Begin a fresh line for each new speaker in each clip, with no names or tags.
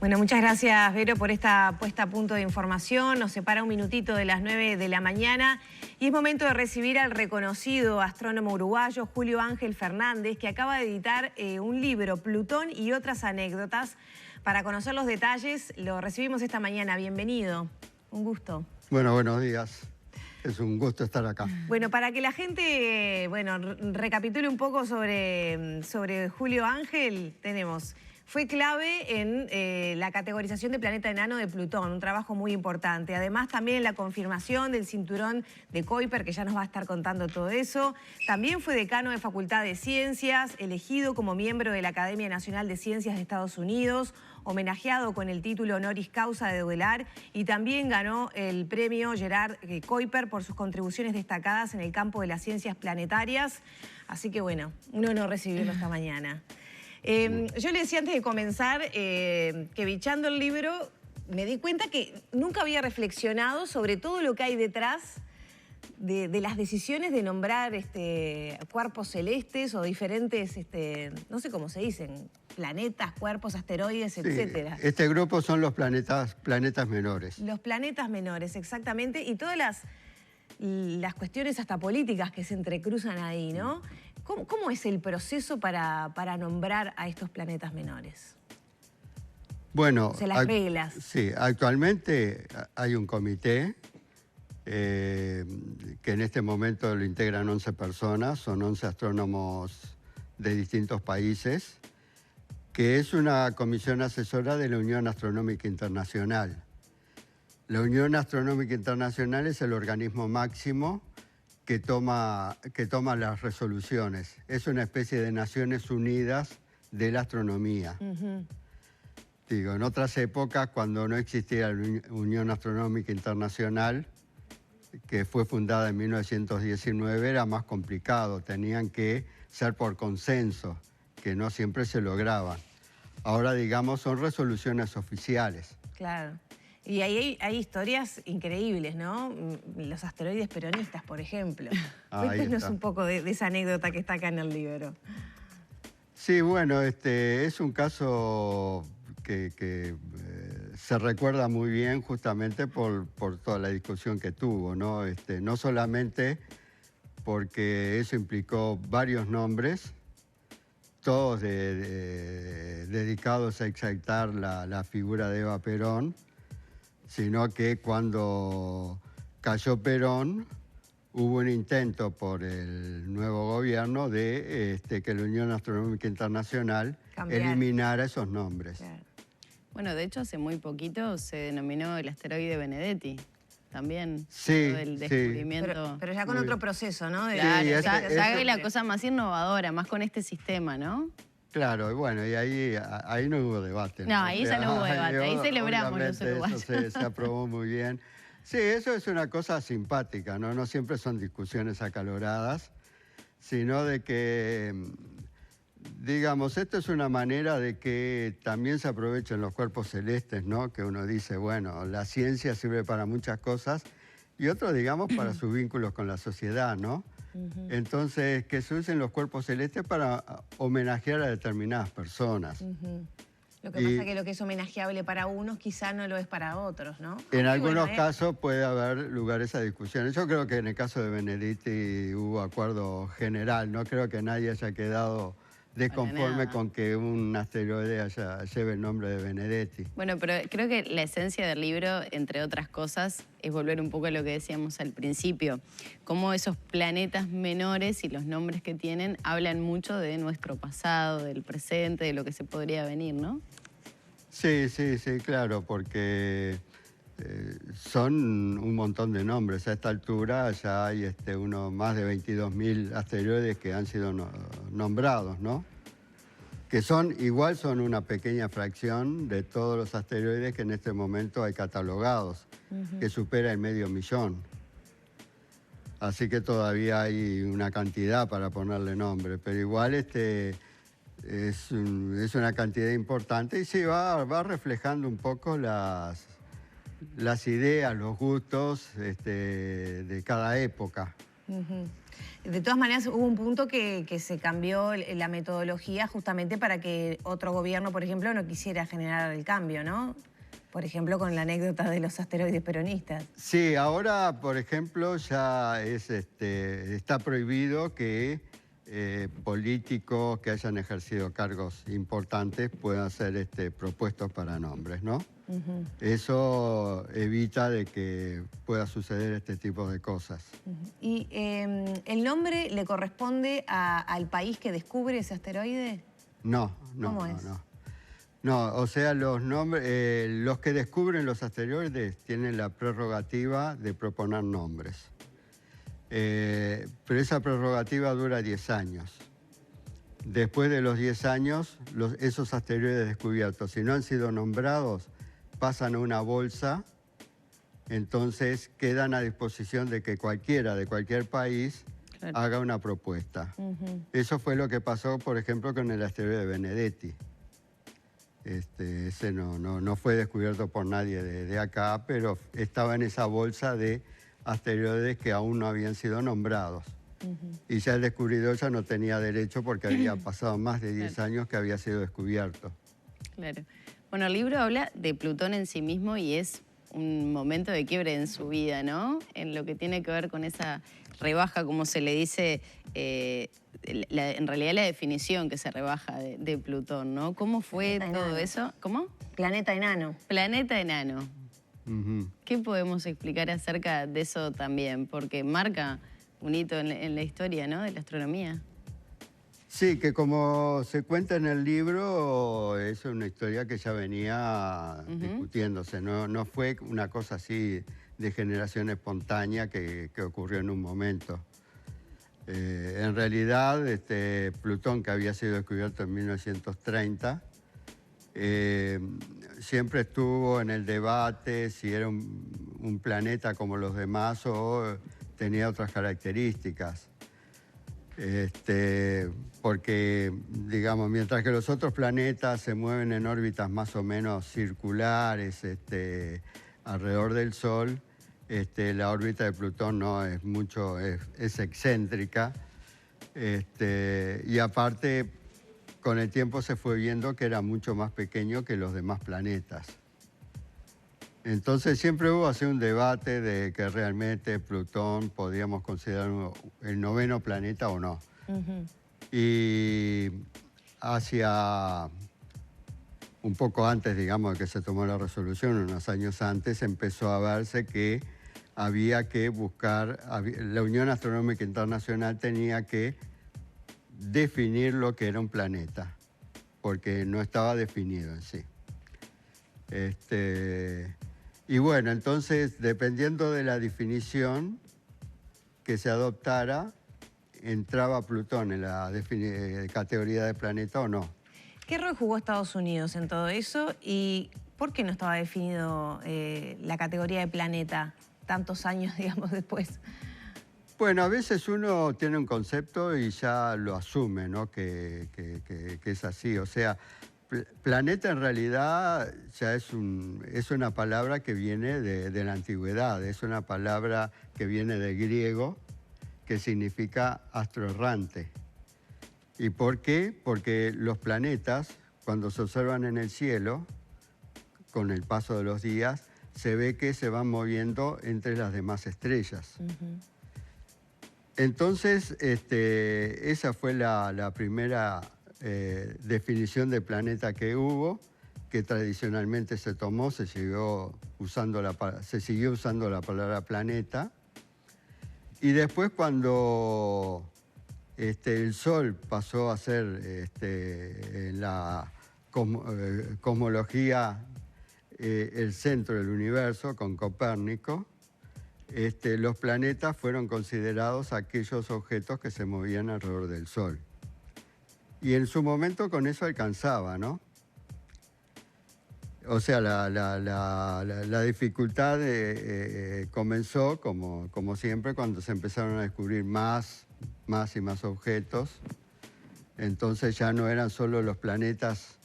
Bueno, muchas gracias, Vero, por esta puesta a punto de información. Nos separa un minutito de las 9 de la mañana y es momento de recibir al reconocido astrónomo uruguayo Julio Ángel Fernández, que acaba de editar un libro, Plutón y otras anécdotas. Para conocer los detalles, lo recibimos esta mañana. Bienvenido. Un gusto.
Bueno, buenos días. Es un gusto estar acá.
Bueno, para que la gente recapitule un poco sobre Julio Ángel, tenemos... Fue clave en la categorización de planeta enano de Plutón, un trabajo muy importante. Además, también en la confirmación del cinturón de Kuiper, que ya nos va a estar contando todo eso. También fue decano de Facultad de Ciencias, elegido como miembro de la Academia Nacional de Ciencias de Estados Unidos, homenajeado con el título honoris causa de Duelar, y también ganó el premio Gerard Kuiper por sus contribuciones destacadas en el campo de las ciencias planetarias. Así que bueno, un honor recibirlo esta mañana. Yo le decía antes de comenzar que bichando el libro me di cuenta que nunca había reflexionado sobre todo lo que hay detrás de las decisiones de nombrar cuerpos celestes o diferentes, no sé cómo se dicen, planetas, cuerpos, asteroides, etcétera.
Este grupo son los planetas menores. Los
planetas menores, exactamente, y todas las cuestiones hasta políticas que se entrecruzan ahí, ¿no? ¿Cómo es el proceso para nombrar a estos planetas menores?
Bueno,
o sea, las reglas.
Sí, actualmente hay un comité que en este momento lo integran 11 personas, son 11 astrónomos de distintos países, que es una comisión asesora de la Unión Astronómica Internacional. La Unión Astronómica Internacional es el organismo máximo que toma las resoluciones. Es una especie de Naciones Unidas de la astronomía. Digo, en otras épocas, cuando no existía la Unión Astronómica Internacional, que fue fundada en 1919, era más complicado. Tenían que ser por consenso, que no siempre se lograban. Ahora, digamos, son resoluciones oficiales.
Claro. Y ahí hay historias increíbles, ¿no? Los asteroides peronistas, por ejemplo. Cuéntanos un poco de esa anécdota que está acá en el libro.
Sí, bueno, es un caso que se recuerda muy bien justamente por toda la discusión que tuvo, ¿no? No solamente porque eso implicó varios nombres, todos dedicados a exaltar la figura de Eva Perón, sino que cuando cayó Perón hubo un intento por el nuevo gobierno de que la Unión Astronómica Internacional eliminara esos nombres.
Claro. Bueno, de hecho, hace muy poquito se denominó el asteroide Benedetti. También,
sí,
el descubrimiento.
Sí. Pero ya con otro proceso, ¿no?
Claro, ya la cosa más innovadora, más con este sistema, ¿no?
Claro, y bueno, y ahí no hubo debate.
No, ahí ya no hubo debate, ahí celebramos los uruguayos.
Eso se aprobó muy bien. Sí, eso es una cosa simpática, ¿no? No siempre son discusiones acaloradas, sino de que, digamos, esto es una manera de que también se aprovechen los cuerpos celestes, ¿no? Que uno dice, bueno, la ciencia sirve para muchas cosas y otro, digamos, para sus vínculos con la sociedad, ¿no? Entonces, que se usen los cuerpos celestes para homenajear a determinadas personas.
Lo que pasa es que lo que es homenajeable para unos quizá no lo es para otros, ¿no?
En algunos casos puede haber lugar a esa discusión. Yo creo que en el caso de Benedetti hubo acuerdo general. No creo que nadie haya quedado desconforme con que un asteroide lleve el nombre de Benedetti.
Bueno, pero creo que la esencia del libro, entre otras cosas, es volver un poco a lo que decíamos al principio. Cómo esos planetas menores y los nombres que tienen hablan mucho de nuestro pasado, del presente, de lo que se podría venir, ¿no?
Sí, claro, porque son un montón de nombres. A esta altura ya hay más de 22.000 asteroides que han sido nombrados, ¿no? Que son una pequeña fracción de todos los asteroides que en este momento hay catalogados, que supera el 500.000. Así que todavía hay una cantidad para ponerle nombre, pero igual es una cantidad importante y sí va reflejando un poco las ideas, los gustos de cada época.
Ujú. De todas maneras, hubo un punto que se cambió la metodología justamente para que otro gobierno, por ejemplo, no quisiera generar el cambio, ¿no? Por ejemplo, con la anécdota de los asteroides peronistas.
Sí, ahora, por ejemplo, ya está prohibido que políticos que hayan ejercido cargos importantes puedan ser propuestos para nombres, ¿no?
Ujú,
Eso evita de que pueda suceder este tipo de cosas.
ujú. ¿Y el nombre le corresponde al país que descubre ese asteroide?
No, no,
¿Cómo
no,
es?
no. No, o sea, los nombres, los que descubren los asteroides tienen la prerrogativa de proponer nombres. Pero esa prerrogativa dura 10 años. Después de los 10 años, esos asteroides descubiertos, si no han sido nombrados, pasan a una bolsa, entonces quedan a disposición de que cualquiera de cualquier país
Claro.
haga una propuesta.
Ujú.
Eso fue lo que pasó, por ejemplo, con el asteroide Benedetti. Ese no fue descubierto por nadie de acá, pero estaba en esa bolsa de asteroides que aún no habían sido nombrados. Y ya el descubridor ya no tenía derecho porque había pasado más de 10 años que había sido descubierto.
Claro. Bueno, el libro habla de Plutón en sí mismo y es un momento de quiebre en su vida, ¿no? En lo que tiene que ver con esa rebaja, como se le dice, en realidad la definición que se rebaja de Plutón, ¿no? ¿Cómo fue
Planeta
todo
enano.
eso? ¿Cómo?
Planeta enano.
Planeta enano.
Ujú.
¿Qué podemos explicar acerca de eso también? Porque marca un hito en la historia, ¿no? De la astronomía.
Sí, que como se cuenta en el libro, es una historia que ya venía discutiéndose, no fue una cosa así de generación espontánea que ocurrió en un momento. En realidad, Plutón, que había sido descubierto en 1930, siempre estuvo en el debate si era un planeta como los demás o tenía otras características. Porque, digamos, mientras que los otros planetas se mueven en órbitas más o menos circulares alrededor del Sol, la órbita de Plutón no es mucho, es excéntrica. Y aparte, con el tiempo se fue viendo que era mucho más pequeño que los demás planetas. Entonces siempre hubo así un debate de que realmente Plutón podíamos considerarlo el 9º planeta o no.
Ujú.
Y hacia un poco antes, digamos, de que se tomó la resolución, unos años antes, empezó a verse que había que buscar, la Unión Astronómica Internacional tenía que definir lo que era un planeta, porque no estaba definido en sí. Y bueno, entonces, dependiendo de la definición que se adoptara, entraba Plutón en la categoría de planeta o no.
¿Qué rol jugó Estados Unidos en todo eso y por qué no estaba definido la categoría de planeta tantos años, digamos, después?
Bueno, a veces uno tiene un concepto y ya lo asume, ¿no? Que es así. O sea, planeta en realidad ya es una palabra que viene de la antigüedad, es una palabra que viene del griego, que significa astro errante. ¿Y por qué? Porque los planetas, cuando se observan en el cielo, con el paso de los días, se ve que se van moviendo entre las demás estrellas. Entonces, esa fue la primera definición de planeta que hubo, que tradicionalmente se tomó, se siguió usando la palabra planeta. Y después, cuando el Sol pasó a ser en la cosmología el centro del universo con Copérnico, los planetas fueron considerados aquellos objetos que se movían alrededor del Sol. Y en su momento con eso alcanzaba, ¿no? O sea, la dificultad comenzó, como siempre, cuando se empezaron a descubrir más y más objetos. Entonces ya no eran solo los planetas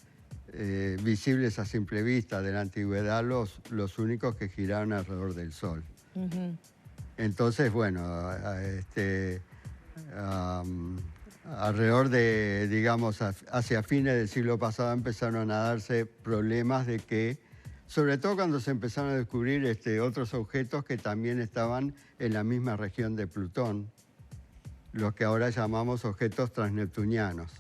visibles a simple vista de la antigüedad los únicos que giraban alrededor del Sol. Entonces, bueno, alrededor de, digamos, hacia fines del siglo pasado empezaron a darse problemas de que, sobre todo cuando se empezaron a descubrir otros objetos que también estaban en la misma región de Plutón, los que ahora llamamos objetos transneptunianos.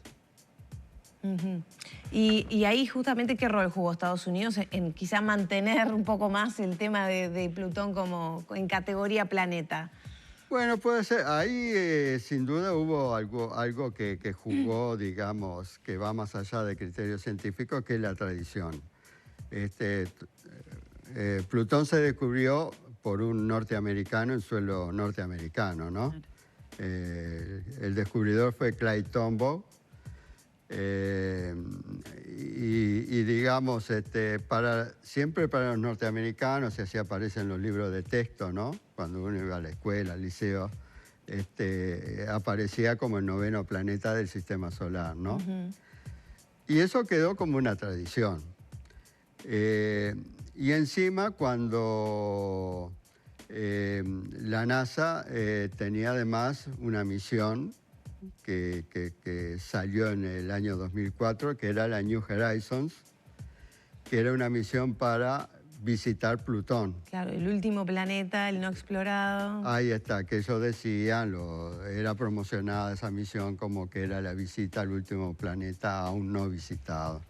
Ujú. Y ahí justamente, ¿qué rol jugó Estados Unidos en quizá mantener un poco más el tema de Plutón como en categoría planeta?
Bueno, puede ser. Ahí sin duda hubo algo que jugó, digamos, que va más allá de criterios científicos, que es la tradición. Plutón se descubrió por un norteamericano en suelo norteamericano, ¿no?
Claro.
El descubridor fue Clyde Tombaugh. Y digamos, siempre para los norteamericanos, y así aparece en los libros de texto, ¿no? Cuando uno iba a la escuela, al liceo, aparecía como el 9º planeta del sistema solar, ¿no?
Ujú.
Y eso quedó como una tradición. Y encima, cuando la NASA tenía además una misión que salió en el año 2004, que era la New Horizons, que era una misión para visitar Plutón.
Claro, el último planeta, el no explorado.
Ahí está, que ellos decían, era promocionada esa misión como que era la visita al último planeta aún no visitado.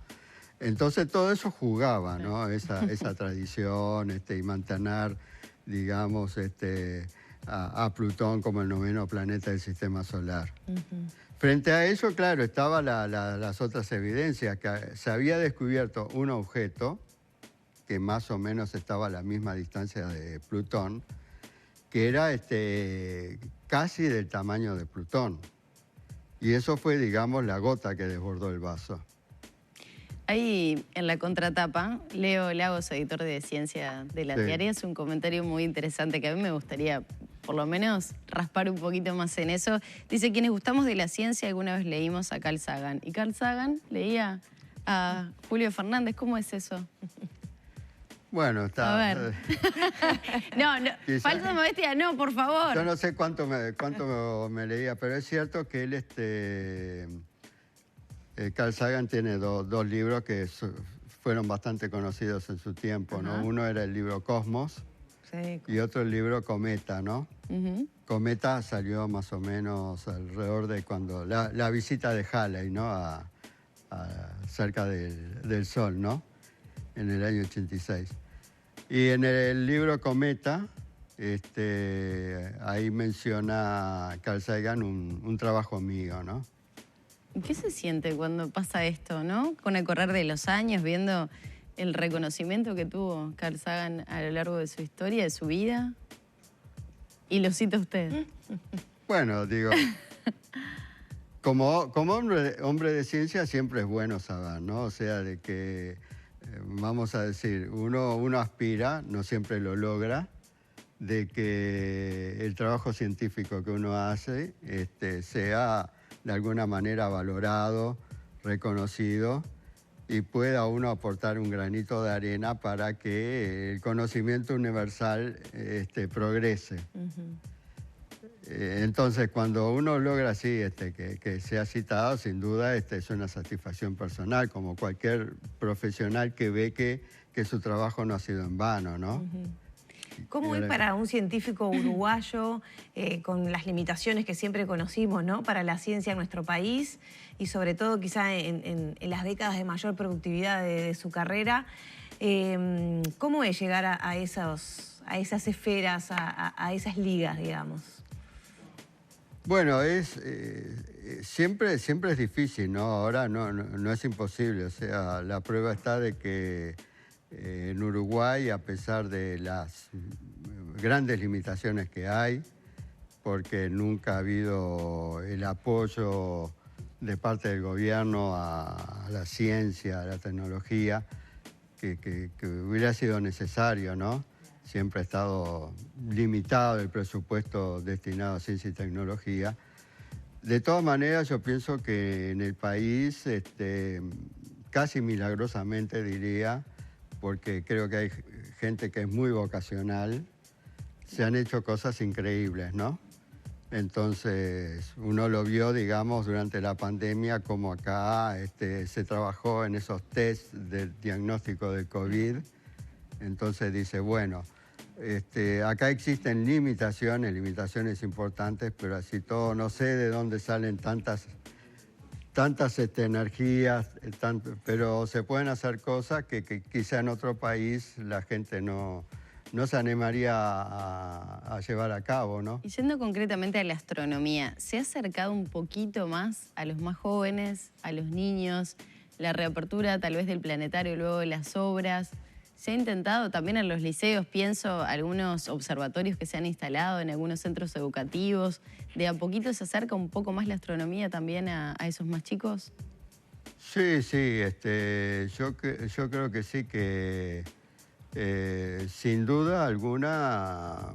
Entonces todo eso jugaba, ¿no? Esa tradición y mantener, digamos, a Plutón como el 9º planeta del sistema solar.
Ujú.
Frente a eso, claro, estaban las otras evidencias, que se había descubierto un objeto que más o menos estaba a la misma distancia de Plutón, que era casi del tamaño de Plutón. Y eso fue, digamos, la gota que desbordó el vaso.
Ahí en la contratapa, Leo Lagos, editor de Ciencia de la
Sí.
Diaria, hace un comentario muy interesante que a mí me gustaría, por lo menos, raspar un poquito más en eso. Dice, quienes gustamos de la ciencia alguna vez leímos a Carl Sagan. Y Carl Sagan leía a Julio Fernández. ¿Cómo es eso?
Bueno, está...
A ver. No,
Quizás-
falsa modestia, no, por favor.
Yo no sé cuánto me leía, pero es cierto que Carl Sagan tiene dos libros que fueron bastante conocidos en su tiempo, ¿no?
Ajá.
Uno era el libro Cosmos
Sí.
y otro el libro Cometa, ¿no?
Ujú.
Cometa salió más o menos alrededor de cuando la visita de Halley, ¿no? Cerca del Sol, ¿no? En el año 86. Y en el libro Cometa, ahí menciona Carl Sagan un trabajo mío, ¿no?
¿Qué se siente cuando pasa esto, no? Con el correr de los años, viendo el reconocimiento que tuvo Carl Sagan a lo largo de su historia, de su vida. Y lo cita usted.
Bueno, digo, como hombre de ciencia siempre es bueno saber, ¿no? O sea, de que, vamos a decir, uno aspira, no siempre lo logra, de que el trabajo científico que uno hace sea de alguna manera valorado, reconocido y pueda uno aportar un granito de arena para que el conocimiento universal progrese.
Ujú.
Entonces, cuando uno logra así que sea citado, sin duda es una satisfacción personal, como cualquier profesional que ve que su trabajo no ha sido en vano, ¿no?
Ujú. ¿Cómo es para un científico uruguayo, con las limitaciones que siempre conocimos, ¿no? Para la ciencia en nuestro país y sobre todo quizá en las décadas de mayor productividad de su carrera? ¿Cómo es llegar a esas esferas, a esas ligas, digamos?
Bueno, siempre es difícil, ¿no? Ahora no es imposible. O sea, la prueba está de que en Uruguay, a pesar de las grandes limitaciones que hay, porque nunca ha habido el apoyo de parte del gobierno a la ciencia, a la tecnología, que hubiera sido necesario, ¿no? Siempre ha estado limitado el presupuesto destinado a ciencia y tecnología. De todas maneras, yo pienso que en el país, casi milagrosamente diría, porque creo que hay gente que es muy vocacional, se han hecho cosas increíbles, ¿no? Entonces, uno lo vio, digamos, durante la pandemia, como acá se trabajó en esos test del diagnóstico del COVID. Entonces dice, bueno, acá existen limitaciones importantes, pero así todo, no sé de dónde salen tantas energías, pero se pueden hacer cosas que quizá en otro país la gente no se animaría a llevar a cabo, ¿no?
Y yendo concretamente a la astronomía, ¿se ha acercado un poquito más a los más jóvenes, a los niños, la reapertura tal vez del planetario luego de las obras? Se ha intentado también en los liceos, pienso, algunos observatorios que se han instalado en algunos centros educativos. ¿De a poquito se acerca un poco más la astronomía también a esos más chicos?
Sí, yo creo que sí, que sin duda alguna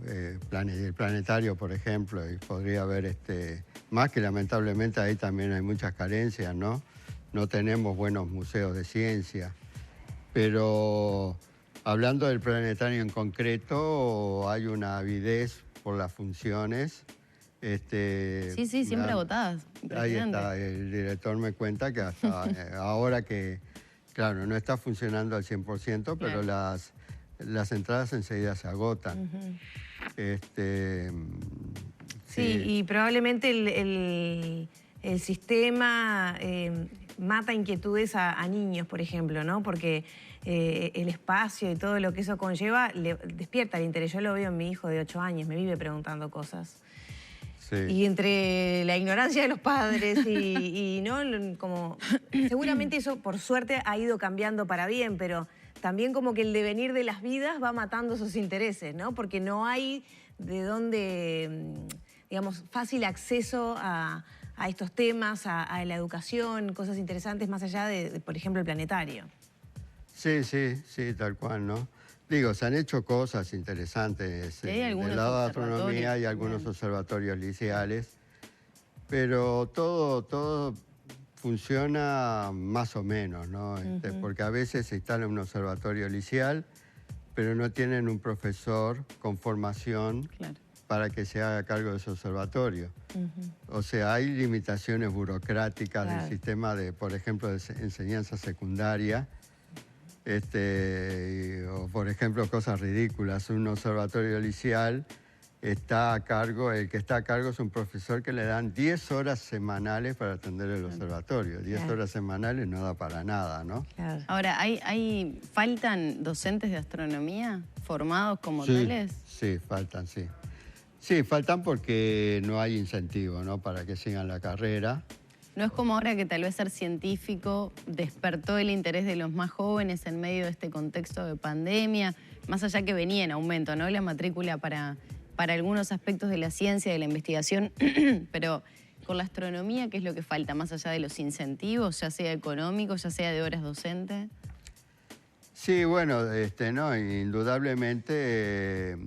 el planetario, por ejemplo, y podría haber más que lamentablemente ahí también hay muchas carencias, ¿no? No tenemos buenos museos de ciencia. Pero hablando del planetario en concreto, hay una avidez por las funciones.
Sí, siempre agotadas.
Ahí está, el director me cuenta que hasta ahora que, claro, no está funcionando al 100%, pero
claro,
las entradas enseguida se agotan.
Sí, y probablemente el sistema mata inquietudes a niños, por ejemplo, ¿no? Porque el espacio y todo lo que eso conlleva le despierta el interés. Yo lo veo en mi hijo de 8 años, me vive preguntando cosas.
Sí.
Y entre la ignorancia de los padres y no, como seguramente eso por suerte ha ido cambiando para bien, pero también como que el devenir de las vidas va matando esos intereses, ¿no? Porque no hay de dónde, digamos, fácil acceso a estos temas, a la educación, cosas interesantes más allá de, por ejemplo, el planetario.
Sí, tal cual, ¿no? Digo, se han hecho cosas interesantes del lado de astronomía y algunos observatorios liceales, pero todo funciona más o menos, ¿no? Porque a veces se instala un observatorio liceal, pero no tienen un profesor con formación para que se haga cargo de ese observatorio. O sea, hay limitaciones burocráticas del sistema de, por ejemplo, de enseñanza secundaria, o por ejemplo, cosas ridículas. Un observatorio liceal está a cargo, el que está a cargo es un profesor que le dan 10 horas semanales para atender el observatorio. 10 horas semanales no da para nada, ¿no?
Ahora, ¿faltan docentes de astronomía formados como tales?
Sí, faltan, sí. Sí, faltan porque no hay incentivo, ¿no? Para que sigan la carrera.
No es como ahora que tal vez ser científico despertó el interés de los más jóvenes en medio de este contexto de pandemia, más allá que venía en aumento, ¿no? La matrícula para algunos aspectos de la ciencia, de la investigación, pero con la astronomía, ¿qué es lo que falta? Más allá de los incentivos, ya sea económicos, ya sea de horas docentes.
Sí, bueno, no, indudablemente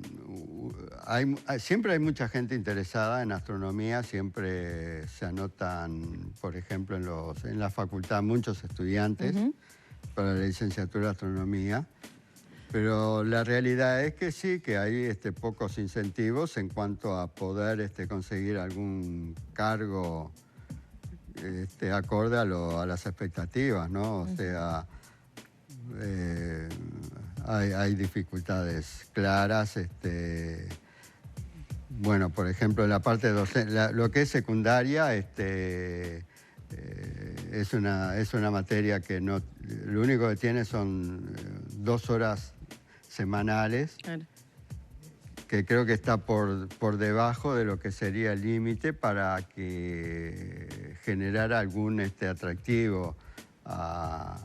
siempre hay mucha gente interesada en astronomía, siempre se anotan, por ejemplo, en la facultad muchos estudiantes para la licenciatura de astronomía, pero la realidad es que sí, que hay pocos incentivos en cuanto a poder conseguir algún cargo acorde a las expectativas, ¿no? O sea, hay dificultades claras. Bueno, por ejemplo, en la parte docente, lo que es secundaria, es una materia que no, lo único que tiene son 2 horas semanales, que creo que está por debajo de lo que sería el límite para que generara algún atractivo a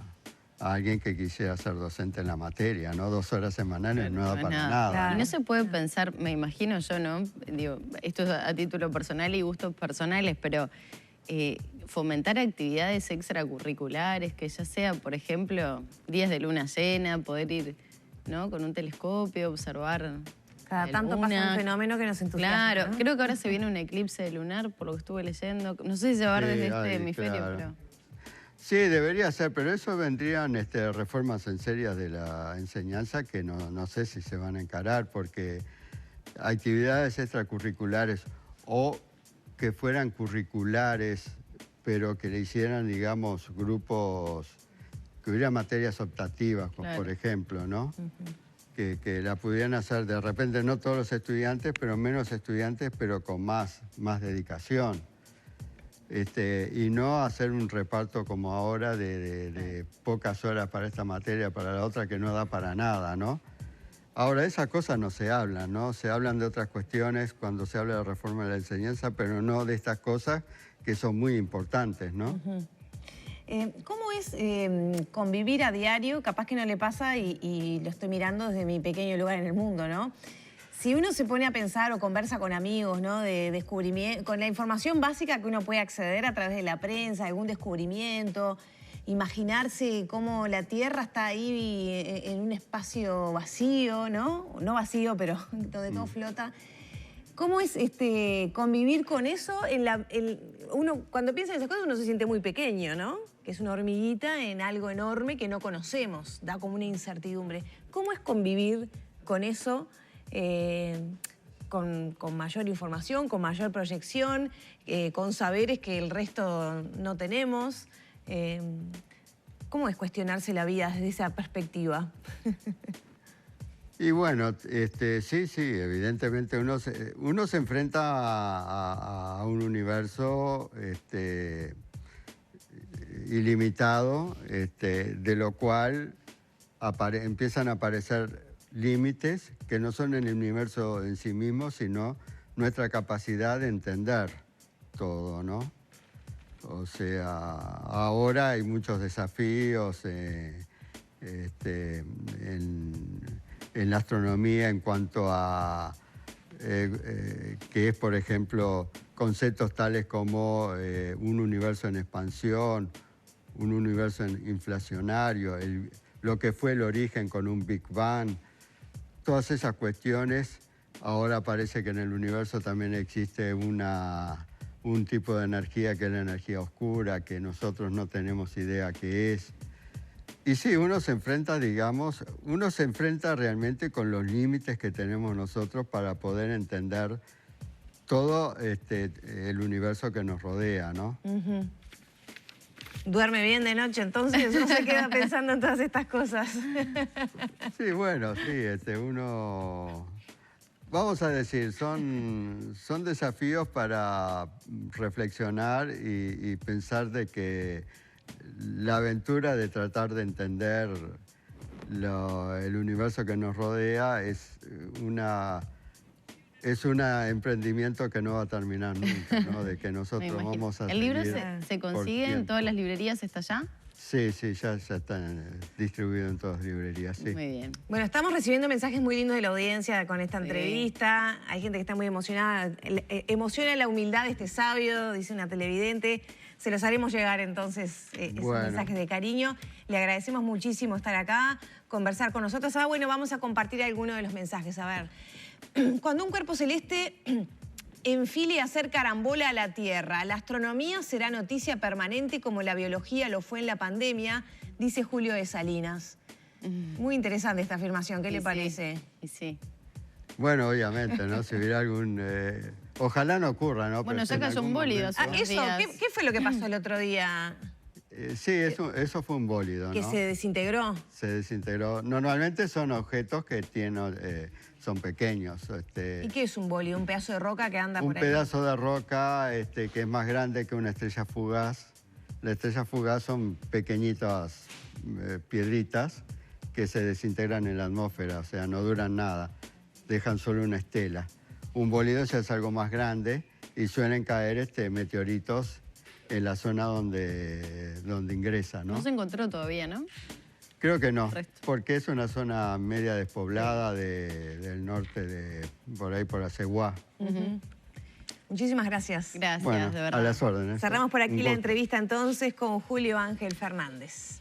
alguien que quisiera ser docente en la materia, ¿no? 2 horas semanales no da para nada.
Y no se puede pensar, me imagino yo, ¿no? Digo, esto es a título personal y gustos personales, pero fomentar actividades extracurriculares, que ya sea, por ejemplo, días de luna llena, poder ir, ¿no? Con un telescopio, observar.
Cada tanto pasa un fenómeno que nos entusiasma.
Claro,
¿no?
creo que ahora se viene un eclipse lunar, por lo que estuve leyendo. No sé si se va a ver desde este hemisferio, pero...
Sí, debería ser, pero eso vendrían reformas en serio de la enseñanza que no sé si se van a encarar, porque actividades extracurriculares o que fueran curriculares, pero que le hicieran, digamos, grupos, que hubiera materias optativas, como
Claro.
por ejemplo, ¿no? Que la pudieran hacer de repente no todos los estudiantes, pero menos estudiantes, pero con más dedicación. Y no hacer un reparto como ahora de pocas horas para esta materia, para la otra, que no da para nada, ¿no? Ahora, esas cosas no se hablan, ¿no? Se hablan de otras cuestiones cuando se habla de reforma de la enseñanza, pero no de estas cosas que son muy importantes, ¿no?
¿Cómo es convivir a diario? Capaz que no le pasa y lo estoy mirando desde mi pequeño lugar en el mundo, ¿no? Si uno se pone a pensar o conversa con amigos, ¿no? De descubrimiento, con la información básica que uno puede acceder a través de la prensa, algún descubrimiento, imaginarse cómo la Tierra está ahí en un espacio vacío, ¿no? No vacío, pero donde todo flota. ¿Cómo es convivir con eso? Uno, cuando piensa en esas cosas, uno se siente muy pequeño, ¿no? Que es una hormiguita en algo enorme que no conocemos, da como una incertidumbre. ¿Cómo es convivir con eso, con mayor información, con mayor proyección, con saberes que el resto no tenemos? ¿Cómo es cuestionarse la vida desde esa perspectiva?
Y bueno, sí, evidentemente uno se enfrenta a un universo ilimitado, de lo cual empiezan a aparecer límites que no son en el universo en sí mismo, sino nuestra capacidad de entender todo, ¿no? O sea, ahora hay muchos desafíos en la astronomía en cuanto a que es, por ejemplo, conceptos tales como un universo en expansión, un universo inflacionario, lo que fue el origen con un Big Bang. Todas esas cuestiones, ahora parece que en el universo también existe un tipo de energía que es la energía oscura, que nosotros no tenemos idea qué es. Y sí, uno se enfrenta, digamos, realmente con los límites que tenemos nosotros para poder entender todo el universo que nos rodea, ¿no?
¿Duerme bien de noche entonces? ¿No se queda pensando en todas estas cosas?
Sí, bueno, sí, uno... Vamos a decir, son desafíos para reflexionar y pensar de que la aventura de tratar de entender el universo que nos rodea es un emprendimiento que no va a terminar nunca, ¿no? De que nosotros vamos a
¿El libro
seguir
se consigue en todas las librerías? ¿Está allá?
Sí, ya está distribuido en todas las librerías, sí.
Muy bien.
Bueno, estamos recibiendo mensajes muy lindos de la audiencia con esta entrevista. Hay gente que está muy emocionada. Emociona la humildad de este sabio, dice una televidente. Se los haremos llegar entonces esos mensajes de cariño. Le agradecemos muchísimo estar acá, conversar con nosotros. Bueno, vamos a compartir algunos de los mensajes. A ver, cuando un cuerpo celeste enfile a hacer carambola a la Tierra, la astronomía será noticia permanente como la biología lo fue en la pandemia, dice Julio de Salinas. Muy interesante esta afirmación, ¿qué le parece?
Sí.
Bueno, obviamente, ¿no? Si hubiera algún... ojalá no ocurra, ¿no?
Bueno, ya cayó un bólido.
¿Qué fue lo que pasó el otro día?
Sí, eso fue un bólido, ¿no?
¿Que se desintegró?
Se desintegró. Normalmente son objetos que son pequeños.
¿Y qué es un bólido? ¿Un pedazo de roca que anda por ahí?
Un pedazo de roca que es más grande que una estrella fugaz. La estrella fugaz son pequeñitas piedritas que se desintegran en la atmósfera, o sea, no duran nada, dejan solo una estela. Un bólido ya es algo más grande y suelen caer meteoritos en la zona donde ingresa, ¿no?
No se encontró todavía, ¿no?
Creo que no, porque es una zona media despoblada del norte, por ahí por Aceguá.
Muchísimas gracias.
Gracias,
Bueno,
de verdad.
a las órdenes.
Cerramos por aquí la entrevista entonces con Julio Ángel Fernández.